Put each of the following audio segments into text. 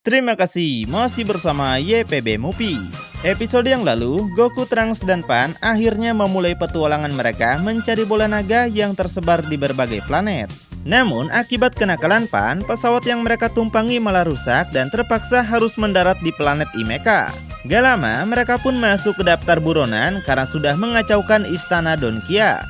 Terima kasih, masih bersama YPB Movie. Episode yang lalu, Goku, Trunks, dan Pan akhirnya memulai petualangan mereka mencari bola naga yang tersebar di berbagai planet. Namun, akibat kenakalan Pan, pesawat yang mereka tumpangi malah rusak dan terpaksa harus mendarat di planet Imeka. Gak lama, mereka pun masuk ke daftar buronan karena sudah mengacaukan istana Donkia.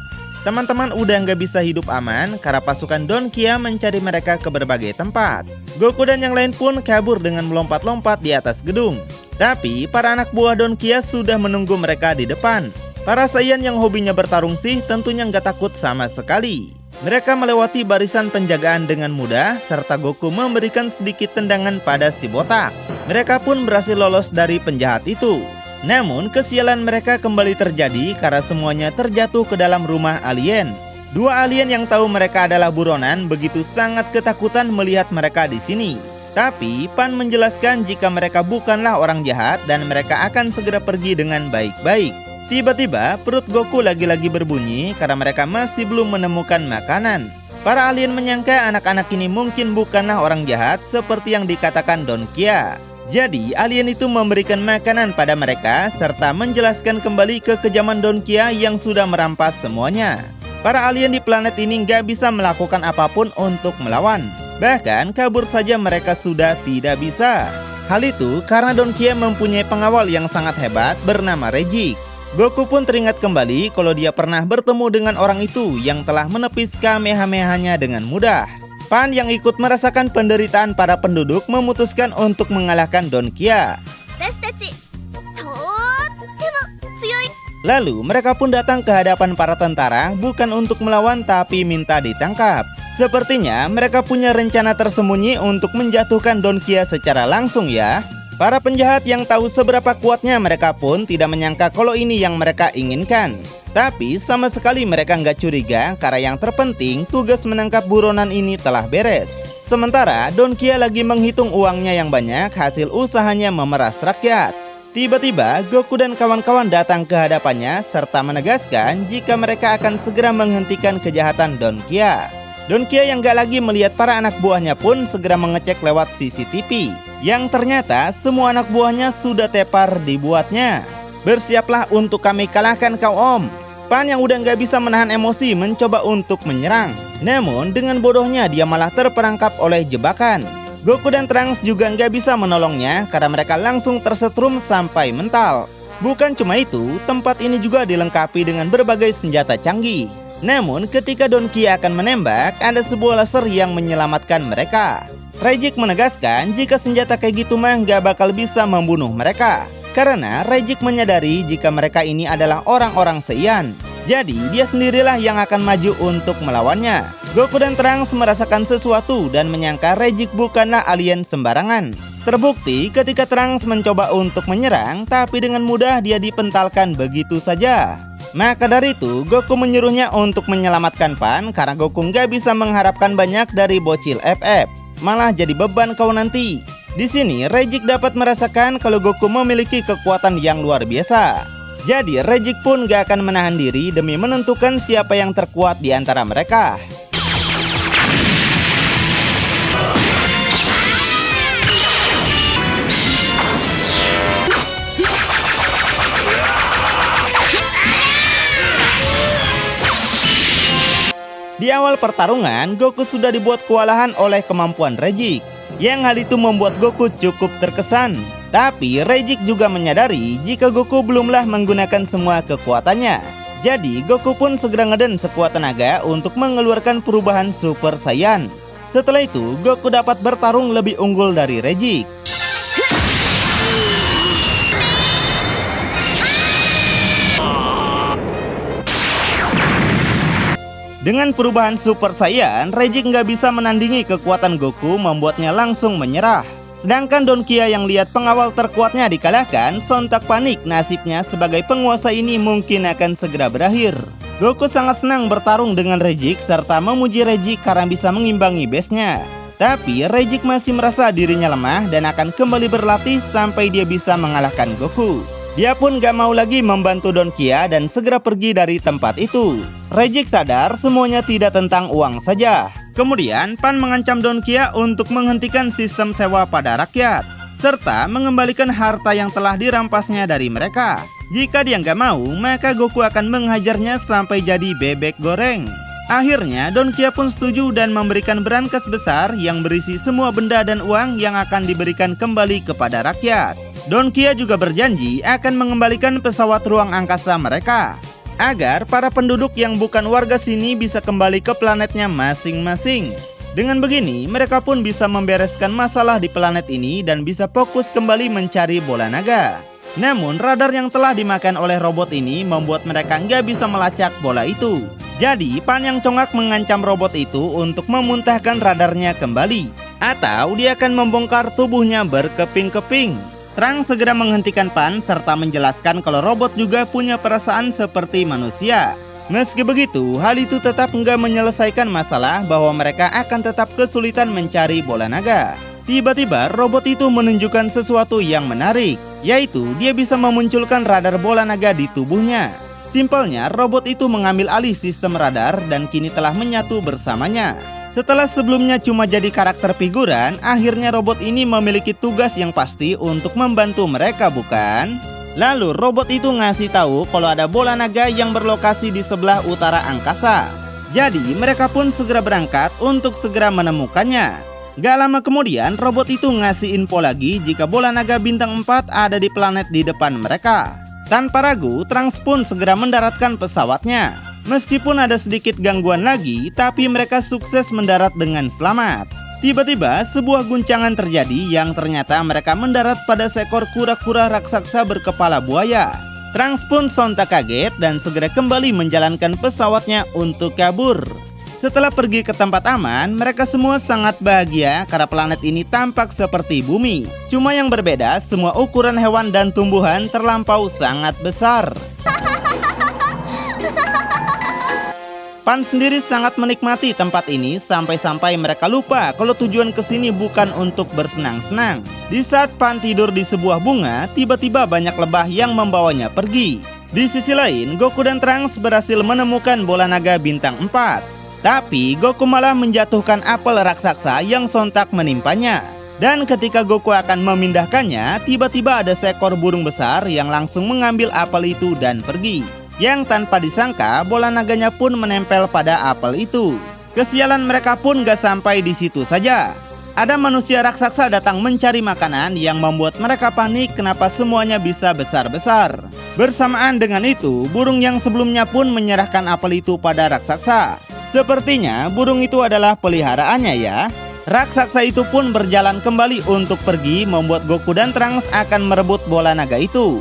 Teman-teman udah nggak bisa hidup aman karena pasukan Donkia mencari mereka ke berbagai tempat. Goku dan yang lain pun kabur dengan melompat-lompat di atas gedung. Tapi para anak buah Donkia sudah menunggu mereka di depan. Para Saiyan yang hobinya bertarung sih tentunya nggak takut sama sekali. Mereka melewati barisan penjagaan dengan mudah serta Goku memberikan sedikit tendangan pada si botak. Mereka pun berhasil lolos dari penjahat itu. Namun, kesialan mereka kembali terjadi karena semuanya terjatuh ke dalam rumah alien. Dua alien yang tahu mereka adalah buronan begitu sangat ketakutan melihat mereka di sini. Tapi, Pan menjelaskan jika mereka bukanlah orang jahat dan mereka akan segera pergi dengan baik-baik. Tiba-tiba, perut Goku lagi-lagi berbunyi karena mereka masih belum menemukan makanan. Para alien menyangka anak-anak ini mungkin bukanlah orang jahat seperti yang dikatakan Donkia. Jadi, alien itu memberikan makanan pada mereka serta menjelaskan kembali ke kekejaman Donkia yang sudah merampas semuanya. Para alien di planet ini nggak bisa melakukan apapun untuk melawan. Bahkan, kabur saja mereka sudah tidak bisa. Hal itu karena Donkia mempunyai pengawal yang sangat hebat bernama Rejik. Goku pun teringat kembali kalau dia pernah bertemu dengan orang itu yang telah menepis Kamehameha-nya dengan mudah. Pan yang ikut merasakan penderitaan para penduduk memutuskan untuk mengalahkan Donkia. Lalu mereka pun datang ke hadapan para tentara bukan untuk melawan tapi minta ditangkap. Sepertinya mereka punya rencana tersembunyi untuk menjatuhkan Donkia secara langsung ya. Para penjahat yang tahu seberapa kuatnya mereka pun tidak menyangka kalau ini yang mereka inginkan. Tapi sama sekali mereka nggak curiga karena yang terpenting tugas menangkap buronan ini telah beres. Sementara Donkia lagi menghitung uangnya yang banyak hasil usahanya memeras rakyat. Tiba-tiba Goku dan kawan-kawan datang ke hadapannya serta menegaskan jika mereka akan segera menghentikan kejahatan Donkia. Donkia yang gak lagi melihat para anak buahnya pun segera mengecek lewat CCTV. Yang ternyata semua anak buahnya sudah tepar dibuatnya. Bersiaplah untuk kami kalahkan kau om. Pan yang udah gak bisa menahan emosi mencoba untuk menyerang. Namun dengan bodohnya dia malah terperangkap oleh jebakan. Goku dan Trunks juga gak bisa menolongnya karena mereka langsung tersetrum sampai mental. Bukan cuma itu, tempat ini juga dilengkapi dengan berbagai senjata canggih. Namun ketika Donkia akan menembak, ada sebuah laser yang menyelamatkan mereka. Rejik menegaskan jika senjata kayak gitu mah gak bakal bisa membunuh mereka. Karena Rejik menyadari jika mereka ini adalah orang-orang Saiyan. Jadi dia sendirilah yang akan maju untuk melawannya. Goku dan Trunks merasakan sesuatu dan menyangka Rejik bukanlah alien sembarangan. Terbukti ketika Trunks mencoba untuk menyerang, tapi dengan mudah dia dipentalkan begitu saja. Maka dari itu, Goku menyuruhnya untuk menyelamatkan Pan karena Goku nggak bisa mengharapkan banyak dari bocil FF. Malah jadi beban kau nanti. Di sini, Rejik dapat merasakan kalau Goku memiliki kekuatan yang luar biasa. Jadi, Rejik pun gak akan menahan diri demi menentukan siapa yang terkuat di antara mereka. Di awal pertarungan, Goku sudah dibuat kewalahan oleh kemampuan Rejik. Yang hal itu membuat Goku cukup terkesan. Tapi Rejik juga menyadari jika Goku belumlah menggunakan semua kekuatannya. Jadi Goku pun segera ngeden sekuat tenaga untuk mengeluarkan perubahan Super Saiyan. Setelah itu Goku dapat bertarung lebih unggul dari Rejik. Dengan perubahan Super Saiyan, Rejik nggak bisa menandingi kekuatan Goku membuatnya langsung menyerah. Sedangkan Donkia yang lihat pengawal terkuatnya dikalahkan, sontak panik nasibnya sebagai penguasa ini mungkin akan segera berakhir. Goku sangat senang bertarung dengan Rejik serta memuji Rejik karena bisa mengimbangi base-nya. Tapi Rejik masih merasa dirinya lemah dan akan kembali berlatih sampai dia bisa mengalahkan Goku. Dia pun gak mau lagi membantu Donkia dan segera pergi dari tempat itu. Rejik sadar semuanya tidak tentang uang saja. Kemudian Pan mengancam Don Qia untuk menghentikan sistem sewa pada rakyat, serta mengembalikan harta yang telah dirampasnya dari mereka. Jika dia nggak mau, maka Goku akan menghajarnya sampai jadi bebek goreng. Akhirnya Don Qia pun setuju dan memberikan brankas besar yang berisi semua benda dan uang yang akan diberikan kembali kepada rakyat. Don Qia juga berjanji akan mengembalikan pesawat ruang angkasa mereka, agar para penduduk yang bukan warga sini bisa kembali ke planetnya masing-masing. Dengan begini, mereka pun bisa membereskan masalah di planet ini dan bisa fokus kembali mencari bola naga. Namun, radar yang telah dimakan oleh robot ini membuat mereka nggak bisa melacak bola itu. Jadi, Pan yang congak mengancam robot itu untuk memuntahkan radarnya kembali, atau dia akan membongkar tubuhnya berkeping-keping. Trunks segera menghentikan Pan serta menjelaskan kalau robot juga punya perasaan seperti manusia. Meski begitu, hal itu tetap nggak menyelesaikan masalah bahwa mereka akan tetap kesulitan mencari bola naga. Tiba-tiba robot itu menunjukkan sesuatu yang menarik, yaitu dia bisa memunculkan radar bola naga di tubuhnya. Simpelnya, robot itu mengambil alih sistem radar dan kini telah menyatu bersamanya. Setelah sebelumnya cuma jadi karakter figuran, akhirnya robot ini memiliki tugas yang pasti untuk membantu mereka, bukan? Lalu robot itu ngasih tahu kalau ada bola naga yang berlokasi di sebelah utara angkasa. Jadi mereka pun segera berangkat untuk segera menemukannya. Gak lama kemudian robot itu ngasih info lagi jika bola naga bintang 4 ada di planet di depan mereka. Tanpa ragu, Trunks pun segera mendaratkan pesawatnya. Meskipun ada sedikit gangguan lagi, tapi mereka sukses mendarat dengan selamat. Tiba-tiba sebuah guncangan terjadi yang ternyata mereka mendarat pada seekor kura-kura raksasa berkepala buaya. Trunks pun sontak kaget dan segera kembali menjalankan pesawatnya untuk kabur. Setelah pergi ke tempat aman, mereka semua sangat bahagia karena planet ini tampak seperti bumi. Cuma yang berbeda, semua ukuran hewan dan tumbuhan terlampau sangat besar. Pan sendiri sangat menikmati tempat ini sampai-sampai mereka lupa kalau tujuan kesini bukan untuk bersenang-senang. Di saat Pan tidur di sebuah bunga, tiba-tiba banyak lebah yang membawanya pergi. Di sisi lain, Goku dan Trunks berhasil menemukan bola naga bintang 4. Tapi Goku malah menjatuhkan apel raksasa yang sontak menimpanya. Dan ketika Goku akan memindahkannya, tiba-tiba ada seekor burung besar yang langsung mengambil apel itu dan pergi. Yang tanpa disangka, bola naganya pun menempel pada apel itu. Kesialan mereka pun gak sampai di situ saja. Ada manusia raksasa datang mencari makanan yang membuat mereka panik kenapa semuanya bisa besar-besar. Bersamaan dengan itu, burung yang sebelumnya pun menyerahkan apel itu pada raksasa. Sepertinya burung itu adalah peliharaannya ya. Raksasa itu pun berjalan kembali untuk pergi, membuat Goku dan Trunks akan merebut bola naga itu.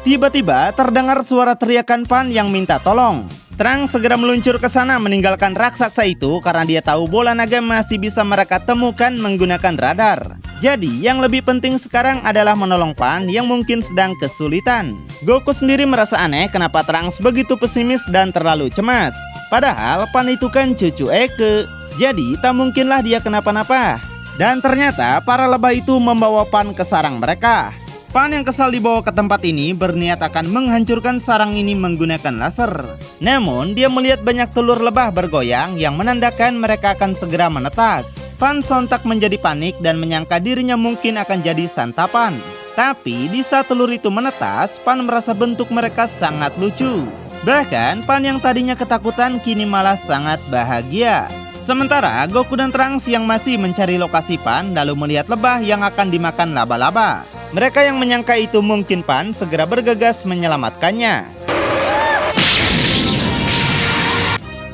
Tiba-tiba terdengar suara teriakan Pan yang minta tolong. Trunks segera meluncur ke sana meninggalkan raksasa itu karena dia tahu bola naga masih bisa mereka temukan menggunakan radar. Jadi yang lebih penting sekarang adalah menolong Pan yang mungkin sedang kesulitan. Goku sendiri merasa aneh kenapa Trunks begitu pesimis dan terlalu cemas. Padahal Pan itu kan cucu Eke, jadi tak mungkinlah dia kenapa-napa. Dan ternyata para lebah itu membawa Pan ke sarang mereka. Pan yang kesal dibawa ke tempat ini berniat akan menghancurkan sarang ini menggunakan laser. Namun dia melihat banyak telur lebah bergoyang yang menandakan mereka akan segera menetas. Pan sontak menjadi panik dan menyangka dirinya mungkin akan jadi santapan. Tapi di saat telur itu menetas, Pan merasa bentuk mereka sangat lucu. Bahkan Pan yang tadinya ketakutan kini malah sangat bahagia. Sementara Goku dan Trunks yang masih mencari lokasi Pan lalu melihat lebah yang akan dimakan laba-laba. Mereka yang menyangka itu mungkin Pan segera bergegas menyelamatkannya.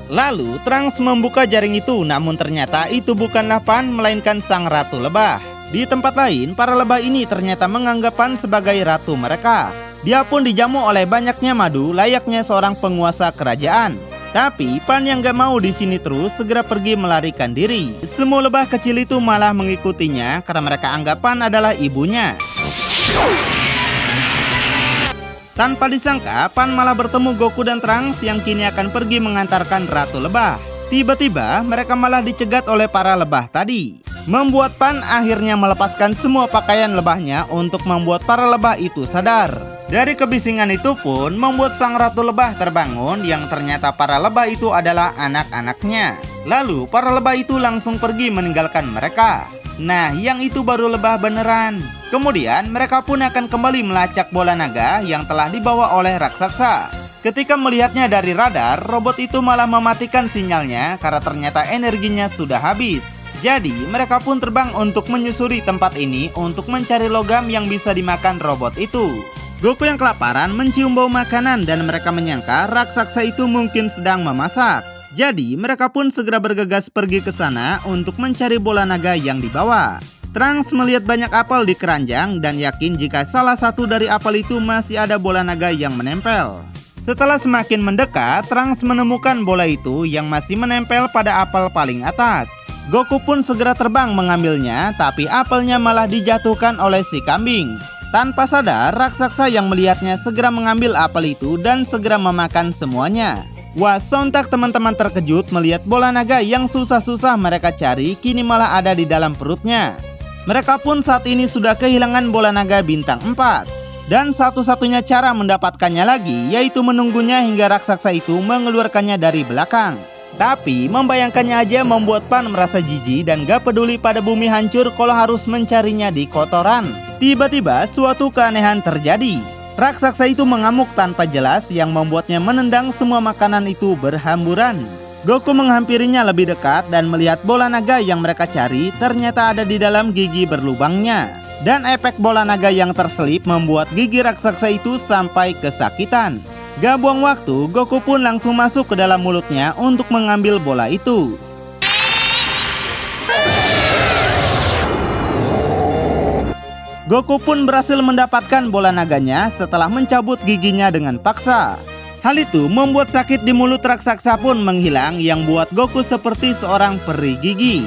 Lalu Trunks membuka jaring itu, namun ternyata itu bukanlah Pan melainkan sang ratu lebah. Di tempat lain, para lebah ini ternyata menganggap Pan sebagai ratu mereka. Dia pun dijamu oleh banyaknya madu layaknya seorang penguasa kerajaan. Tapi Pan yang gak mau di sini terus segera pergi melarikan diri. Semua lebah kecil itu malah mengikutinya karena mereka anggap Pan adalah ibunya. Tanpa disangka, Pan malah bertemu Goku dan Trunks yang kini akan pergi mengantarkan Ratu Lebah. Tiba-tiba mereka malah dicegat oleh para lebah tadi. membuat Pan akhirnya melepaskan semua pakaian lebahnya untuk membuat para lebah itu sadar. Dari kebisingan itu pun membuat sang ratu lebah terbangun yang ternyata para lebah itu adalah anak-anaknya. Lalu para lebah itu langsung pergi meninggalkan mereka. Nah, yang itu baru lebah beneran. Kemudian mereka pun akan kembali melacak bola naga yang telah dibawa oleh raksasa. Ketika melihatnya dari radar, robot itu malah mematikan sinyalnya karena ternyata energinya sudah habis. Jadi mereka pun terbang untuk menyusuri tempat ini untuk mencari logam yang bisa dimakan robot itu. Goku yang kelaparan mencium bau makanan dan mereka menyangka raksasa itu mungkin sedang memasak. Jadi mereka pun segera bergegas pergi ke sana untuk mencari bola naga yang dibawa. Trunks melihat banyak apel di keranjang dan yakin jika salah satu dari apel itu masih ada bola naga yang menempel. Setelah semakin mendekat, Trunks menemukan bola itu yang masih menempel pada apel paling atas. Goku pun segera terbang mengambilnya, tapi apelnya malah dijatuhkan oleh si kambing. Tanpa sadar, raksasa yang melihatnya segera mengambil apel itu dan segera memakan semuanya. Wah, sontak teman-teman terkejut melihat bola naga yang susah-susah mereka cari kini malah ada di dalam perutnya. Mereka pun saat ini sudah kehilangan bola naga bintang 4. Dan satu-satunya cara mendapatkannya lagi yaitu menunggunya hingga raksasa itu mengeluarkannya dari belakang. Tapi membayangkannya aja membuat Pan merasa jijik dan gak peduli pada bumi hancur kalau harus mencarinya di kotoran. Tiba-tiba suatu keanehan terjadi. Raksasa itu mengamuk tanpa jelas yang membuatnya menendang semua makanan itu berhamburan. Goku menghampirinya lebih dekat dan melihat bola naga yang mereka cari ternyata ada di dalam gigi berlubangnya. Dan efek bola naga yang terselip membuat gigi raksasa itu sampai kesakitan. Gak buang waktu, Goku pun langsung masuk ke dalam mulutnya untuk mengambil bola itu. Goku pun berhasil mendapatkan bola naganya setelah mencabut giginya dengan paksa. Hal itu membuat sakit di mulut raksasa pun menghilang yang buat Goku seperti seorang peri gigi.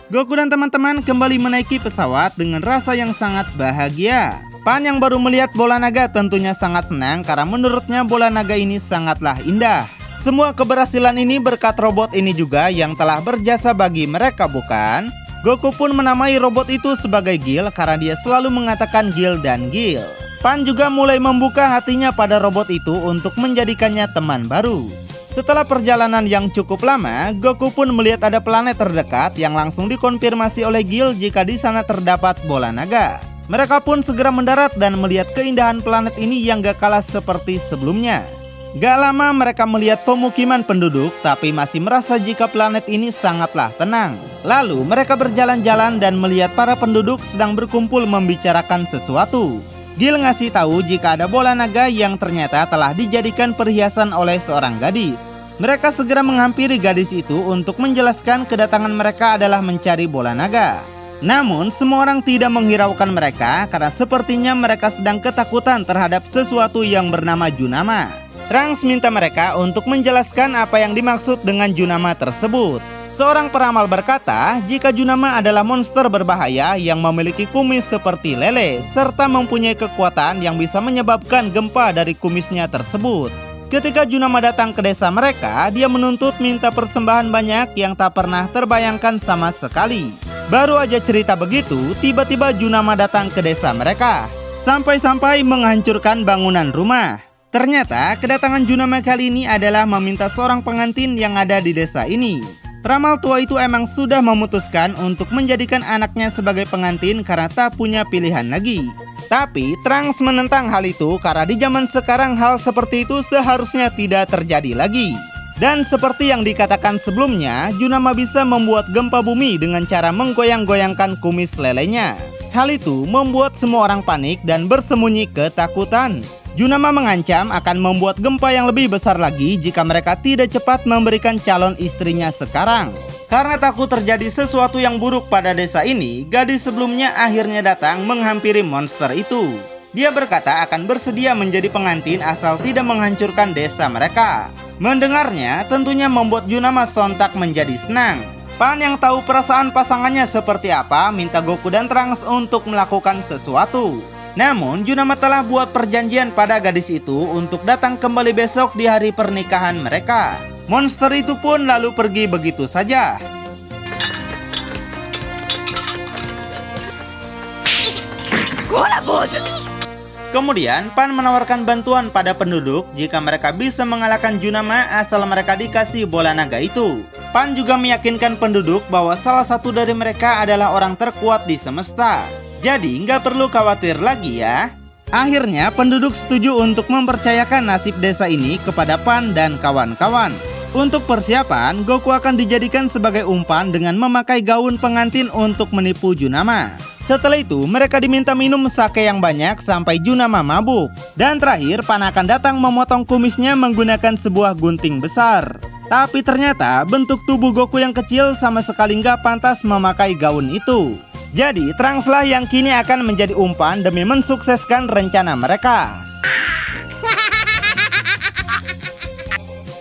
Goku dan teman-teman kembali menaiki pesawat dengan rasa yang sangat bahagia. Pan yang baru melihat bola naga tentunya sangat senang karena menurutnya bola naga ini sangatlah indah. Semua keberhasilan ini berkat robot ini juga yang telah berjasa bagi mereka, bukan? Goku pun menamai robot itu sebagai Gil karena dia selalu mengatakan Gil dan Gil. Pan juga mulai membuka hatinya pada robot itu untuk menjadikannya teman baru. Setelah perjalanan yang cukup lama, Goku pun melihat ada planet terdekat yang langsung dikonfirmasi oleh Gil jika di sana terdapat bola naga. Mereka pun segera mendarat dan melihat keindahan planet ini yang gak kalah seperti sebelumnya. Gak lama mereka melihat pemukiman penduduk tapi masih merasa jika planet ini sangatlah tenang. Lalu mereka berjalan-jalan dan melihat para penduduk sedang berkumpul membicarakan sesuatu. Gil ngasih tahu jika ada bola naga yang ternyata telah dijadikan perhiasan oleh seorang gadis. Mereka segera menghampiri gadis itu untuk menjelaskan kedatangan mereka adalah mencari bola naga. Namun semua orang tidak menghiraukan mereka karena sepertinya mereka sedang ketakutan terhadap sesuatu yang bernama Junama. Trunks minta mereka untuk menjelaskan apa yang dimaksud dengan Junama tersebut. Seorang peramal berkata jika Junama adalah monster berbahaya yang memiliki kumis seperti lele serta mempunyai kekuatan yang bisa menyebabkan gempa dari kumisnya tersebut. Ketika Junama datang ke desa mereka, dia menuntut minta persembahan banyak yang tak pernah terbayangkan sama sekali. Baru aja cerita begitu, tiba-tiba Junama datang ke desa mereka. Sampai-sampai menghancurkan bangunan rumah. Ternyata kedatangan Junama kali ini adalah meminta seorang pengantin yang ada di desa ini. Peramal tua itu emang sudah memutuskan untuk menjadikan anaknya sebagai pengantin karena tak punya pilihan lagi. Tapi Trunks menentang hal itu karena di zaman sekarang hal seperti itu seharusnya tidak terjadi lagi. Dan seperti yang dikatakan sebelumnya, Junama bisa membuat gempa bumi dengan cara menggoyang-goyangkan kumis lelenya. Hal itu membuat semua orang panik dan bersembunyi ketakutan. Junama mengancam akan membuat gempa yang lebih besar lagi jika mereka tidak cepat memberikan calon istrinya sekarang. Karena takut terjadi sesuatu yang buruk pada desa ini, gadis sebelumnya akhirnya datang menghampiri monster itu. Dia berkata akan bersedia menjadi pengantin asal tidak menghancurkan desa mereka. Mendengarnya tentunya membuat Junama sontak menjadi senang. Pan yang tahu perasaan pasangannya seperti apa minta Goku dan Trunks untuk melakukan sesuatu. Namun Junama telah buat perjanjian pada gadis itu untuk datang kembali besok di hari pernikahan mereka. Monster itu pun lalu pergi begitu saja. Kemudian Pan menawarkan bantuan pada penduduk jika mereka bisa mengalahkan Junama asal mereka dikasih bola naga itu. Pan juga meyakinkan penduduk bahwa salah satu dari mereka adalah orang terkuat di semesta. Jadi nggak perlu khawatir lagi ya. Akhirnya penduduk setuju untuk mempercayakan nasib desa ini kepada Pan dan kawan-kawan. Untuk persiapan, Goku akan dijadikan sebagai umpan dengan memakai gaun pengantin untuk menipu Junama. Setelah itu, mereka diminta minum sake yang banyak sampai Junama mabuk. Dan terakhir, Pan akan datang memotong kumisnya menggunakan sebuah gunting besar. Tapi ternyata bentuk tubuh Goku yang kecil sama sekali nggak pantas memakai gaun itu. Jadi, Trunks lah yang kini akan menjadi umpan demi mensukseskan rencana mereka.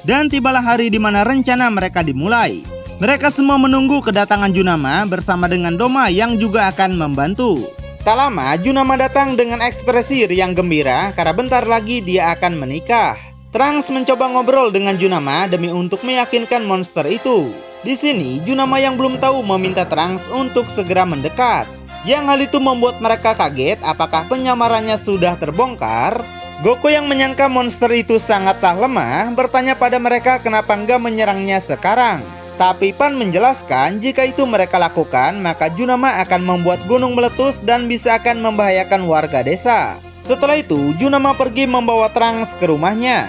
Dan tibalah hari di mana rencana mereka dimulai. Mereka semua menunggu kedatangan Junama bersama dengan Doma yang juga akan membantu. Tak lama, Junama datang dengan ekspresi riang gembira karena bentar lagi dia akan menikah. Trunks mencoba ngobrol dengan Junama demi untuk meyakinkan monster itu. Di sini, Junama yang belum tahu meminta Trunks untuk segera mendekat. Yang hal itu membuat mereka kaget apakah penyamarannya sudah terbongkar. Goku yang menyangka monster itu sangatlah lemah bertanya pada mereka kenapa nggak menyerangnya sekarang. Tapi Pan menjelaskan jika itu mereka lakukan maka Junama akan membuat gunung meletus dan bisa akan membahayakan warga desa. Setelah itu Junama pergi membawa Trunks ke rumahnya.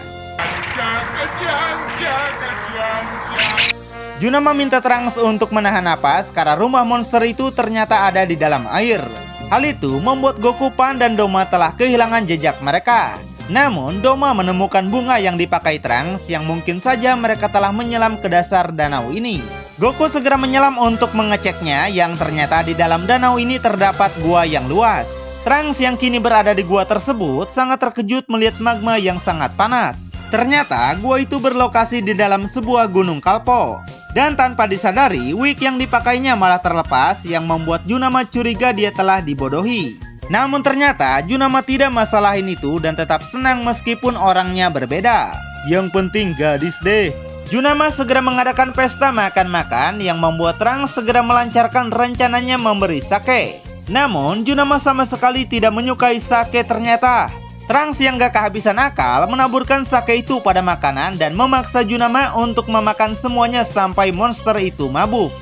Junama minta Trunks untuk menahan napas karena rumah monster itu ternyata ada di dalam air. Hal itu membuat Goku, Pan, dan Doma telah kehilangan jejak mereka. Namun, Doma menemukan bunga yang dipakai Trunks yang mungkin saja mereka telah menyelam ke dasar danau ini. Goku segera menyelam untuk mengeceknya yang ternyata di dalam danau ini terdapat gua yang luas. Trunks yang kini berada di gua tersebut sangat terkejut melihat magma yang sangat panas. Ternyata gua itu berlokasi di dalam sebuah gunung Kalpo. Dan tanpa disadari, wig yang dipakainya malah terlepas yang membuat Junama curiga dia telah dibodohi. Namun ternyata Junama tidak masalahin itu dan tetap senang meskipun orangnya berbeda. Yang penting gadis deh. Junama segera mengadakan pesta makan-makan yang membuat Trunks segera melancarkan rencananya memberi sake. Namun Junama sama sekali tidak menyukai sake ternyata. Trunks yang gak kehabisan akal menaburkan sake itu pada makanan dan memaksa Junama untuk memakan semuanya sampai monster itu mabuk.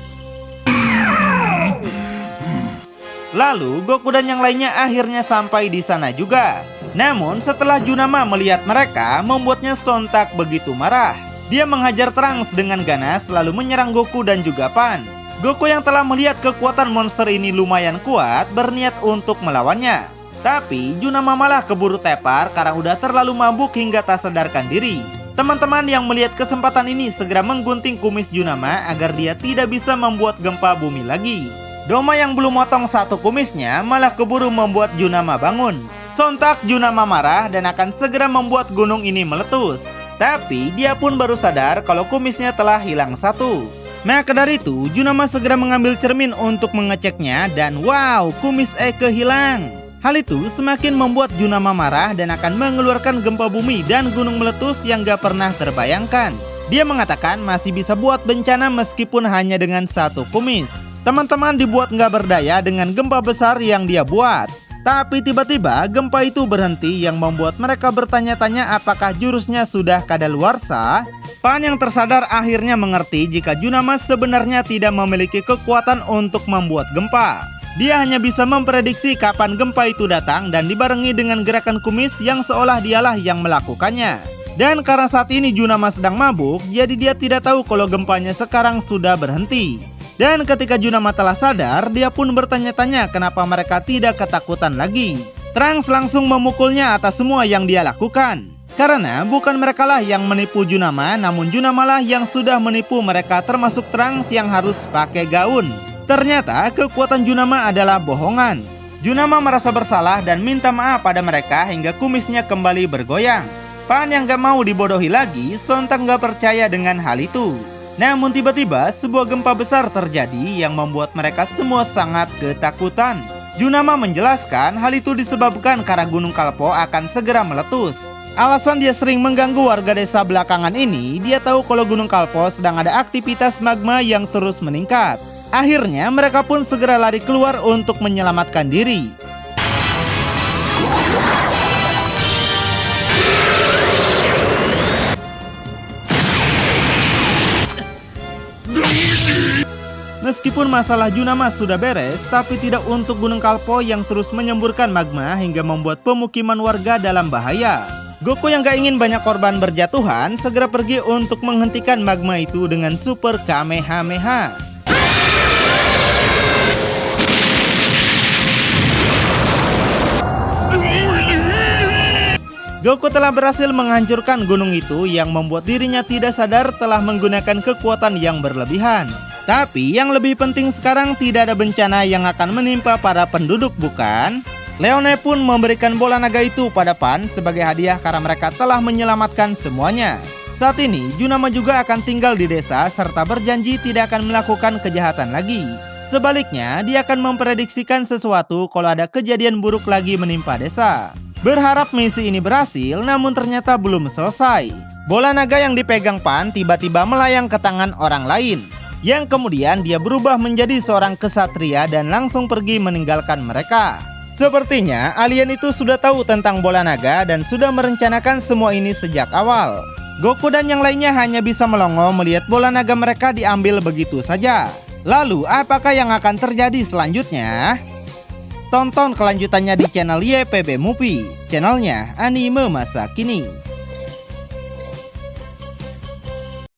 Lalu Goku dan yang lainnya akhirnya sampai di sana juga. Namun setelah Junama melihat mereka membuatnya sontak begitu marah. Dia menghajar Trunks dengan ganas lalu menyerang Goku dan juga Pan. Goku yang telah melihat kekuatan monster ini lumayan kuat berniat untuk melawannya. Tapi Junama malah keburu tepar karena udah terlalu mabuk hingga tak sadarkan diri. Teman-teman yang melihat kesempatan ini segera menggunting kumis Junama agar dia tidak bisa membuat gempa bumi lagi. Doma yang belum motong satu kumisnya malah keburu membuat Junama bangun. Sontak Junama marah dan akan segera membuat gunung ini meletus. Tapi dia pun baru sadar kalau kumisnya telah hilang satu. Maka dari itu Junama segera mengambil cermin untuk mengeceknya dan wow, kumis Eke hilang. Hal itu semakin membuat Junama marah dan akan mengeluarkan gempa bumi dan gunung meletus yang gak pernah terbayangkan. Dia mengatakan masih bisa buat bencana meskipun hanya dengan satu kumis. Teman-teman dibuat gak berdaya dengan gempa besar yang dia buat. Tapi tiba-tiba gempa itu berhenti yang membuat mereka bertanya-tanya apakah jurusnya sudah kadaluarsa. Pan yang tersadar akhirnya mengerti jika Junama sebenarnya tidak memiliki kekuatan untuk membuat gempa. Dia hanya bisa memprediksi kapan gempa itu datang dan dibarengi dengan gerakan kumis yang seolah dialah yang melakukannya. Dan karena saat ini Junama sedang mabuk, jadi dia tidak tahu kalau gempanya sekarang sudah berhenti. Dan ketika Junama telah sadar, dia pun bertanya-tanya kenapa mereka tidak ketakutan lagi. Trunks langsung memukulnya atas semua yang dia lakukan. Karena bukan merekalah yang menipu Junama, namun Junama lah yang sudah menipu mereka termasuk Trunks yang harus pakai gaun. Ternyata kekuatan Junama adalah bohongan. Junama merasa bersalah dan minta maaf pada mereka hingga kumisnya kembali bergoyang. Pan yang gak mau dibodohi lagi sontak gak percaya dengan hal itu. Namun tiba-tiba sebuah gempa besar terjadi yang membuat mereka semua sangat ketakutan. Junama menjelaskan hal itu disebabkan karena Gunung Kalpo akan segera meletus. Alasan dia sering mengganggu warga desa belakangan ini, dia tahu kalau Gunung Kalpo sedang ada aktivitas magma yang terus meningkat. Akhirnya mereka pun segera lari keluar untuk menyelamatkan diri. Meskipun masalah Junama sudah beres, tapi tidak untuk Gunung Kalpo yang terus menyemburkan magma hingga membuat pemukiman warga dalam bahaya. Goku yang gak ingin banyak korban berjatuhan segera pergi untuk menghentikan magma itu dengan Super Kamehameha. Goku telah berhasil menghancurkan gunung itu yang membuat dirinya tidak sadar telah menggunakan kekuatan yang berlebihan. Tapi yang lebih penting sekarang tidak ada bencana yang akan menimpa para penduduk, bukan? Leone pun memberikan bola naga itu pada Pan sebagai hadiah karena mereka telah menyelamatkan semuanya. Saat ini, Junama juga akan tinggal di desa serta berjanji tidak akan melakukan kejahatan lagi. Sebaliknya, dia akan memprediksikan sesuatu kalau ada kejadian buruk lagi menimpa desa. Berharap misi ini berhasil, namun ternyata belum selesai. Bola naga yang dipegang Pan tiba-tiba melayang ke tangan orang lain, yang kemudian dia berubah menjadi seorang kesatria dan langsung pergi meninggalkan mereka. Sepertinya alien itu sudah tahu tentang bola naga dan sudah merencanakan semua ini sejak awal. Goku dan yang lainnya hanya bisa melongo melihat bola naga mereka diambil begitu saja. Lalu apakah yang akan terjadi selanjutnya? Tonton kelanjutannya di channel YPB Movie, channelnya anime masa kini.